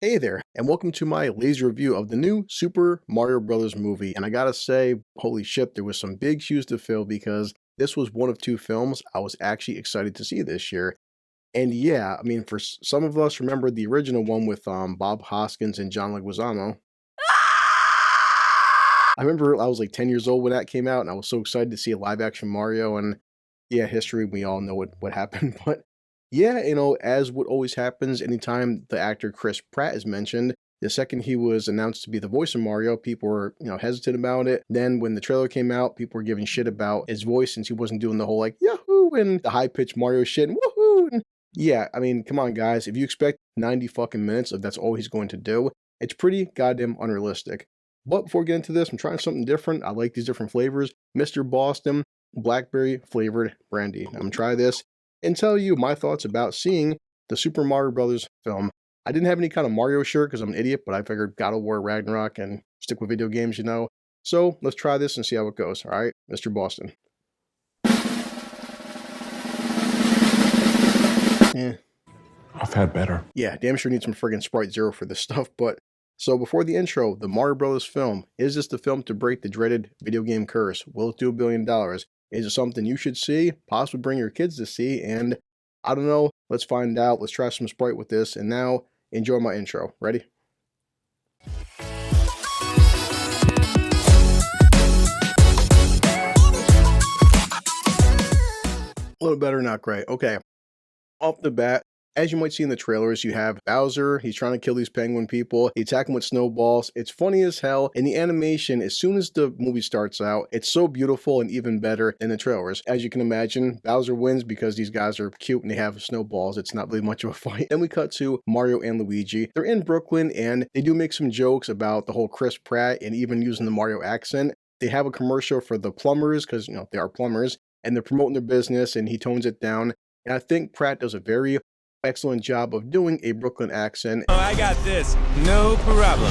Hey there, and welcome to my laser review of the new Super Mario Bros. Movie. And I gotta say, holy shit, there was some big shoes to fill because this was one of two films I was actually excited to see this year. And yeah, I mean, for some of us remember the original one with Bob Hoskins and John Leguizamo. I remember I was like 10 years old when that came out, and I was so excited to see a live action Mario. And yeah, history, we all know what happened. But yeah, as what always happens anytime the actor Chris Pratt is mentioned, the second he was announced to be the voice of Mario, people were, hesitant about it. Then when the trailer came out, people were giving shit about his voice since he wasn't doing the whole like Yahoo and the high pitched Mario shit and woohoo. And yeah, I mean, come on, guys. If you expect 90 fucking minutes of that's all he's going to do, it's pretty goddamn unrealistic. But before we get into this, I'm trying something different. I like these different flavors. Mr. Boston Blackberry Flavored Brandy. I'm gonna try this and tell you my thoughts about seeing the Super Mario Brothers film. I didn't have any kind of Mario shirt because I'm an idiot, but I figured God of War Ragnarok and stick with video games. So let's try this and see how it goes. All right, Mr. Boston. Eh. I've had better. Yeah, damn sure need some friggin' Sprite Zero for this stuff, but so before the intro, the Mario Brothers film, is this the film to break the dreaded video game curse? Will it do $1 billion? Is it something you should see? Possibly bring your kids to see, and I don't know, let's find out. Let's try some Sprite with this, and now enjoy my intro. Ready? A little better, not great. Okay, off the bat, as you might see in the trailers, you have Bowser. He's trying to kill these penguin people. He attack them with snowballs. It's funny as hell. And the animation, as soon as the movie starts out, it's so beautiful and even better than the trailers. As you can imagine, Bowser wins because these guys are cute and they have snowballs. It's not really much of a fight. Then we cut to Mario and Luigi. They're in Brooklyn and they do make some jokes about the whole Chris Pratt and even using the Mario accent. They have a commercial for the plumbers because, they are plumbers and they're promoting their business and he tones it down. And I think Pratt does a very excellent job of doing a Brooklyn accent. Oh, I got this. No problem.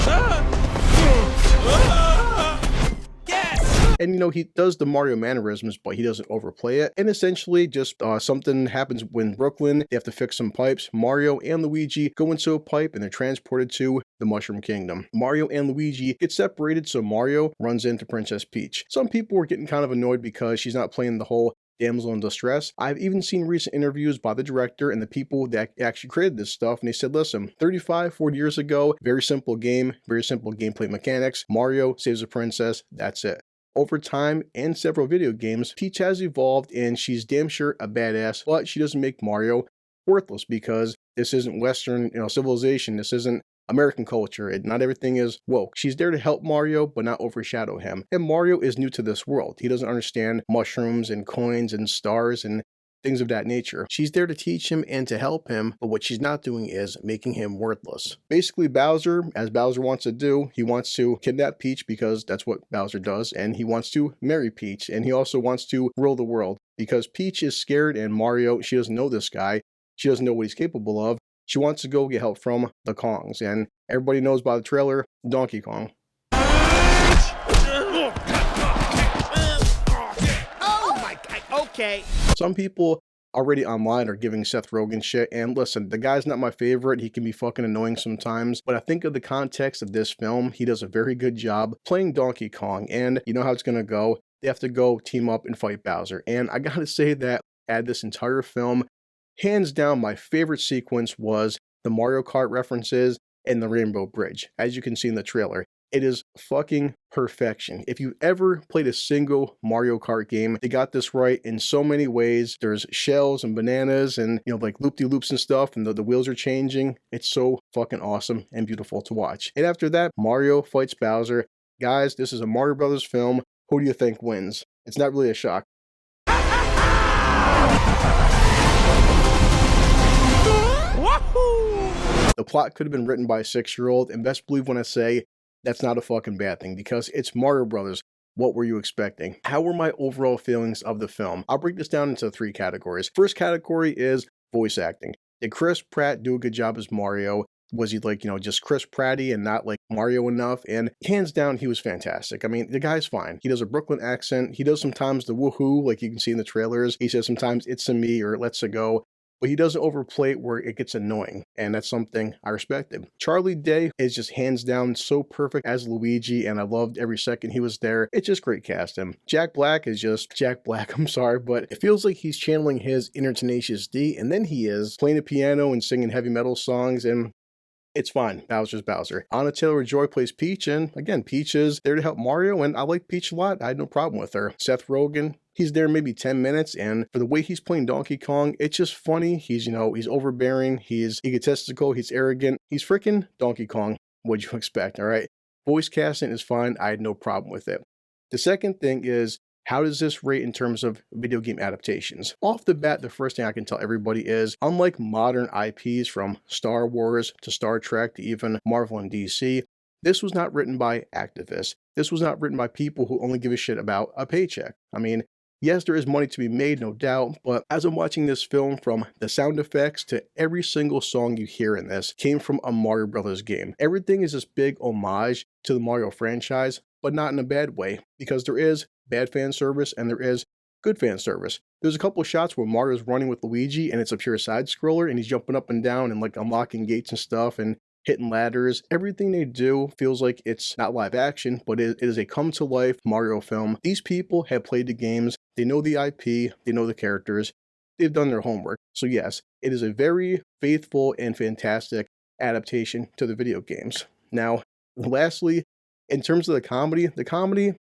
Yes! And he does the Mario mannerisms, but he doesn't overplay it. And essentially, just something happens when Brooklyn, they have to fix some pipes. Mario and Luigi go into a pipe and they're transported to the Mushroom Kingdom. Mario and Luigi get separated, so Mario runs into Princess Peach. Some people were getting kind of annoyed because she's not playing the whole damsel in distress. I've even seen recent interviews by the director and the people that actually created this stuff, and they said, listen, 35, 40 years ago, very simple game, very simple gameplay mechanics. Mario saves a princess, that's it. Over time and several video games, Peach has evolved and she's damn sure a badass, but she doesn't make Mario worthless because this isn't Western, civilization. This isn't American culture. Not everything is woke. She's there to help Mario, but not overshadow him. And Mario is new to this world. He doesn't understand mushrooms and coins and stars and things of that nature. She's there to teach him and to help him, but what she's not doing is making him worthless. Basically, Bowser, as Bowser wants to do, he wants to kidnap Peach because that's what Bowser does, and he wants to marry Peach, and he also wants to rule the world because Peach is scared and Mario, she doesn't know this guy. She doesn't know what he's capable of. She wants to go get help from the Kongs, and everybody knows by the trailer, Donkey Kong. Oh my god, okay. Some people already online are giving Seth Rogen shit, and listen, the guy's not my favorite. He can be fucking annoying sometimes, but I think of the context of this film, he does a very good job playing Donkey Kong, and you know how it's gonna go. They have to go team up and fight Bowser, and I gotta say that at this entire film, hands down, my favorite sequence was the Mario Kart references and the Rainbow Bridge. As you can see in the trailer, it is fucking perfection. If you've ever played a single Mario Kart game, they got this right in so many ways. There's shells and bananas and, like loop-de-loops and stuff, and the wheels are changing. It's so fucking awesome and beautiful to watch. And after that, Mario fights Bowser. Guys, this is a Mario Brothers film. Who do you think wins? It's not really a shock. The plot could have been written by a 6-year-old, and best believe when I say that's not a fucking bad thing because it's Mario Brothers. What were you expecting? How were my overall feelings of the film? I'll break this down into 3 categories. First category is voice acting. Did Chris Pratt do a good job as Mario? Was he just Chris Pratty and not like Mario enough? And hands down, he was fantastic. I mean, the guy's fine. He does a Brooklyn accent. He does sometimes the woohoo, like you can see in the trailers. He says sometimes it's a me or let's a go. but he doesn't overplay it where it gets annoying, and that's something I respected. Charlie Day is just hands down so perfect as Luigi, and I loved every second he was there. It's just great casting. Jack Black is just Jack Black, I'm sorry, but it feels like he's channeling his inner Tenacious D, and then he is playing the piano and singing heavy metal songs, and it's fine. Bowser's Bowser. Anna Taylor-Joy plays Peach, and again, Peach is there to help Mario, and I like Peach a lot. I had no problem with her. Seth Rogen, he's there maybe 10 minutes, and for the way he's playing Donkey Kong, it's just funny. He's, he's overbearing, he's egotistical, he's arrogant. He's freaking Donkey Kong. What'd you expect, all right? Voice casting is fine. I had no problem with it. The second thing is, how does this rate in terms of video game adaptations? Off the bat, the first thing I can tell everybody is, unlike modern IPs from Star Wars to Star Trek to even Marvel and DC, this was not written by activists. This was not written by people who only give a shit about a paycheck. I mean, yes, there is money to be made, no doubt, but as I'm watching this film, from the sound effects to every single song you hear in this came from a Mario Brothers game. Everything is this big homage to the Mario franchise, but not in a bad way, because there is bad fan service and there is good fan service. There's a couple of shots where Mario's running with Luigi and it's a pure side scroller and he's jumping up and down and like unlocking gates and stuff and hitting ladders. Everything they do feels like it's not live action, but it is a come to life Mario film. These people have played the games, they know the IP, they know the characters, they've done their homework. So yes, it is a very faithful and fantastic adaptation to the video games. Now, lastly, in terms of the comedy,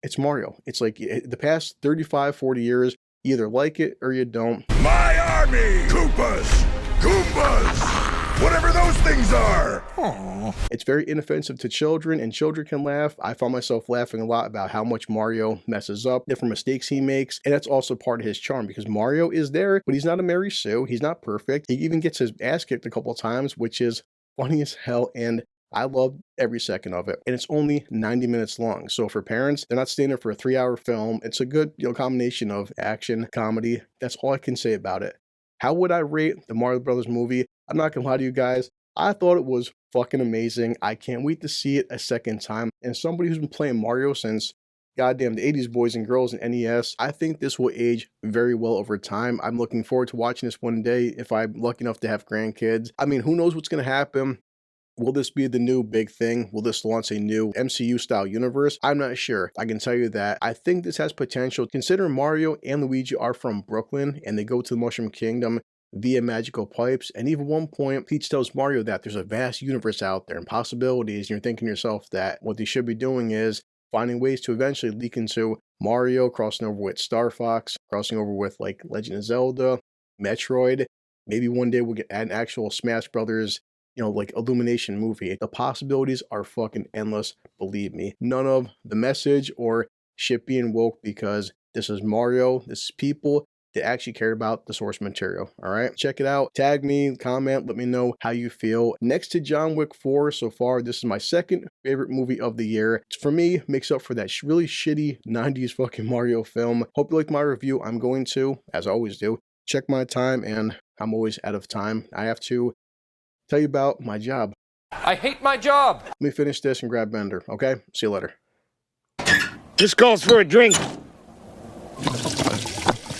it's Mario. It's like the past 35, 40 years, you either like it or you don't. My army! Koopas! Goombas! Whatever those things are! Aww. It's very inoffensive to children, and children can laugh. I found myself laughing a lot about how much Mario messes up, different mistakes he makes, and that's also part of his charm, because Mario is there, but he's not a Mary Sue. He's not perfect. He even gets his ass kicked a couple of times, which is funny as hell, and I loved every second of it. And it's only 90 minutes long. So for parents, they're not staying there for a 3-hour film. It's a good, combination of action, comedy. That's all I can say about it. How would I rate the Mario Brothers movie? I'm not gonna lie to you guys. I thought it was fucking amazing. I can't wait to see it a second time. And somebody who's been playing Mario since goddamn the 80s boys and girls and NES, I think this will age very well over time. I'm looking forward to watching this one day if I'm lucky enough to have grandkids. I mean, who knows what's gonna happen? Will this be the new big thing? Will this launch a new MCU-style universe? I'm not sure. I can tell you that I think this has potential. Considering Mario and Luigi are from Brooklyn and they go to the Mushroom Kingdom via magical pipes, and even one point, Peach tells Mario that there's a vast universe out there and possibilities, and you're thinking to yourself that what they should be doing is finding ways to eventually leak into Mario, crossing over with Star Fox, crossing over with like Legend of Zelda, Metroid. Maybe one day we'll get an actual Smash Brothers like Illumination movie. The possibilities are fucking endless, believe me. None of the message or shit being woke, because this is Mario, this is people that actually cared about the source material. All right, check it out. Tag me, comment, let me know how you feel. Next to John Wick 4 so far, this is my second favorite movie of the year. For me, makes up for that really shitty 90s fucking Mario film. Hope you like my review. I'm going to, as I always do, check my time, and I'm always out of time. I have to tell you about my job. I hate my job. Let me finish this and grab Bender, okay? See you later. This calls for a drink.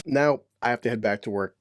Now, I have to head back to work.